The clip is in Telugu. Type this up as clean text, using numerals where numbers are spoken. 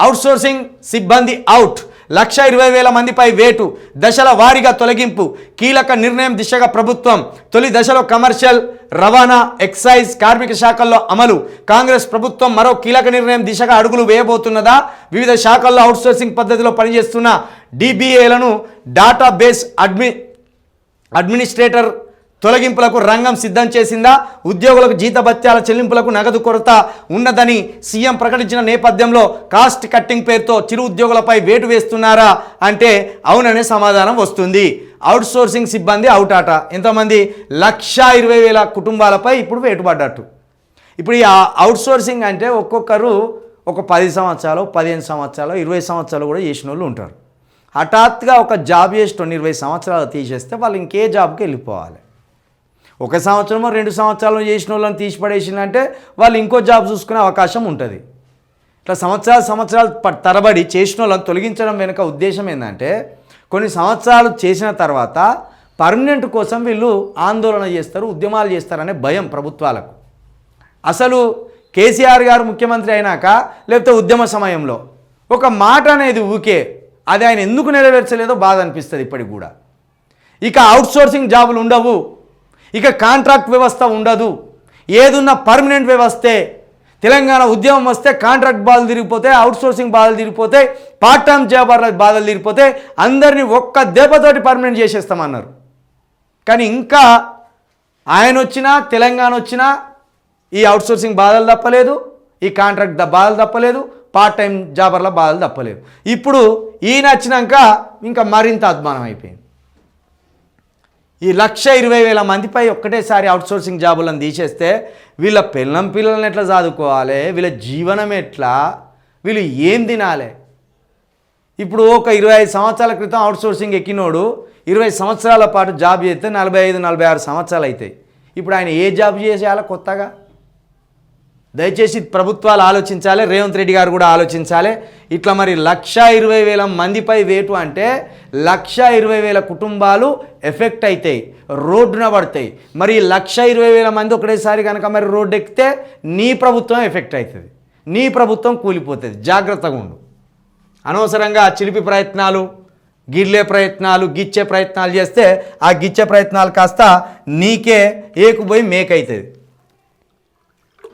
అవుట్సోర్సింగ్ సిబ్బంది అవుట్, 1,20,000 మందిపై వేటు, దశల వారీగా తొలగింపు, కీలక నిర్ణయం దిశగా ప్రభుత్వం. తొలి దశలో కమర్షియల్, రవాణా, ఎక్సైజ్, కార్మిక శాఖల్లో అమలు. కాంగ్రెస్ ప్రభుత్వం మరో కీలక నిర్ణయం దిశగా అడుగులు వేయబోతున్నదా? వివిధ శాఖల్లో అవుట్సోర్సింగ్ పద్ధతిలో పనిచేస్తున్న DBAలను డేటాబేస్ అడ్మినిస్ట్రేటర్ తొలగింపులకు రంగం సిద్ధం చేసిందా? ఉద్యోగులకు జీతభత్యాల చెల్లింపులకు నగదు కొరత ఉన్నదని సీఎం ప్రకటించిన నేపథ్యంలో కాస్ట్ కట్టింగ్ పేరుతో చిరు ఉద్యోగులపై వేటు వేస్తున్నారా అంటే అవుననే సమాధానం వస్తుంది. అవుట్సోర్సింగ్ సిబ్బంది అవుట్ ఆట. ఎంతమంది? 1,20,000 కుటుంబాలపై ఇప్పుడు వేటు పడ్డట్టు. ఇప్పుడు ఈ అవుట్సోర్సింగ్ అంటే ఒక్కొక్కరు ఒక 10 సంవత్సరాలు, 15 సంవత్సరాలు, 20 సంవత్సరాలు కూడా చేసిన వాళ్ళు ఉంటారు. హఠాత్తుగా ఒక జాబ్ చేసి 20 సంవత్సరాలు తీసేస్తే వాళ్ళు ఇంకే జాబ్కి వెళ్ళిపోవాలి. 1 సంవత్సరమో 2 సంవత్సరాలు చేసిన వాళ్ళని తీసిపడేసిందంటే వాళ్ళు ఇంకో జాబ్ చూసుకునే అవకాశం ఉంటుంది. ఇట్లా సంవత్సరాలు తరబడి చేసిన వాళ్ళని తొలగించడం వెనుక ఉద్దేశం ఏంటంటే కొన్ని సంవత్సరాలు చేసిన తర్వాత పర్మనెంట్ కోసం వీళ్ళు ఆందోళన చేస్తారు, ఉద్యమాలు చేస్తారనే భయం ప్రభుత్వాలకు. అసలు కేసీఆర్ గారు ముఖ్యమంత్రి అయినాక లేకపోతే ఉద్యమ సమయంలో ఒక మాట అనేది ఊకే, అది ఆయన ఎందుకు నెరవేర్చలేదో బాధ అనిపిస్తుంది ఇప్పటికి కూడా. ఇక అవుట్సోర్సింగ్ జాబులు ఉండవు, ఇక కాంట్రాక్ట్ వ్యవస్థ ఉండదు, ఏదున్నా పర్మనెంట్ వ్యవస్థే. తెలంగాణ ఉద్యమం వస్తే కాంట్రాక్ట్ బాధలు తిరిగిపోతే, అవుట్సోర్సింగ్ బాధలు తిరిగిపోతే, పార్ట్ టైం జాబర్ల బాధలు తిరిగిపోతే అందరినీ ఒక్క దెబ్బతోటి పర్మనెంట్ చేసేస్తామన్నారు. కానీ ఇంకా ఆయన వచ్చినా తెలంగాణ వచ్చినా ఈ అవుట్సోర్సింగ్ బాధలు తప్పలేదు, ఈ కాంట్రాక్ట్ బాధలు తప్పలేదు, పార్ట్ టైం జాబర్ల బాధలు తప్పలేదు. ఇప్పుడు ఈయన వచ్చినాక ఇంకా మరింత అద్మానం అయిపోయింది. ఈ 1,20,000 మందిపై ఒక్కటేసారి అవుట్సోర్సింగ్ జాబులను తీసేస్తే వీళ్ళ పిల్లల్ని ఎట్లా చదువుకోవాలి, వీళ్ళ జీవనం ఎట్లా, వీళ్ళు ఏం తినాలి? ఇప్పుడు ఒక 25 సంవత్సరాల క్రితం అవుట్సోర్సింగ్ ఎక్కినోడు 20 సంవత్సరాల పాటు జాబ్ చేస్తే 45-46 సంవత్సరాలు అవుతాయి. ఇప్పుడు ఆయన ఏ జాబ్ చేసేయాలి కొత్తగా? దయచేసి ప్రభుత్వాలు ఆలోచించాలి, రేవంత్ రెడ్డి గారు కూడా ఆలోచించాలి. ఇట్లా మరి 1,20,000 మందిపై వేటు అంటే 1,20,000 కుటుంబాలు ఎఫెక్ట్ అవుతాయి, రోడ్డున పడతాయి. మరి 1,20,000 మంది ఒకటేసారి కనుక మరి రోడ్డు ఎక్కితే నీ ప్రభుత్వం ఎఫెక్ట్ అవుతుంది, నీ ప్రభుత్వం కూలిపోతుంది. జాగ్రత్తగా ఉండు. అనవసరంగా చిలిపి ప్రయత్నాలు, గిల్లే ప్రయత్నాలు, గిచ్చే ప్రయత్నాలు చేస్తే ఆ గిచ్చే ప్రయత్నాలు కాస్త నీకే ఏకుపోయి మేకవుతుంది.